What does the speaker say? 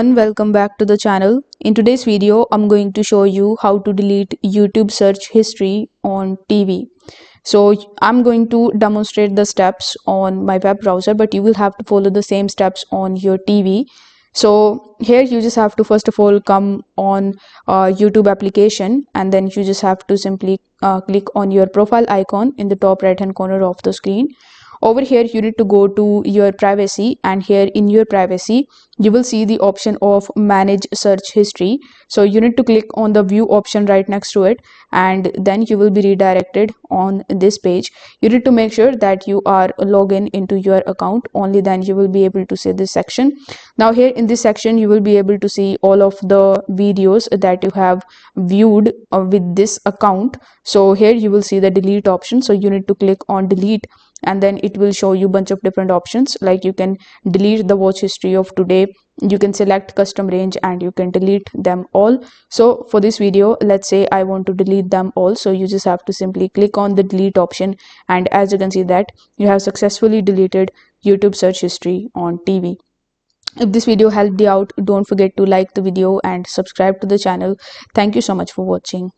everyone, welcome back to the channel. In today's video, I'm going to show you how to delete YouTube search history on TV. So I'm going to demonstrate the steps on my web browser, but you will have to follow the same steps on your TV. So here you just have to first of all come on YouTube application, and then you just have to simply click on your profile icon in the top right hand corner of the screen. Over here you need to go to your privacy, and here in your privacy you will see the option of manage search history. So you need to click on the view option right next to it, and then you will be redirected on this page. You need to make sure that you are logged in into your account, only then you will be able to see this section. Now here in this section you will be able to see all of the videos that you have viewed with this account. So here you will see the delete option, so you need to click on delete, and then it will show you a bunch of different options, like you can delete the watch history of today, you can select custom range, and you can delete them all. So for this video, let's say I want to delete them all, so you just have to simply click on the delete option, and as you can see that you have successfully deleted YouTube search history on TV. If this video helped you out, don't forget to like the video and subscribe to the channel. Thank you so much for watching.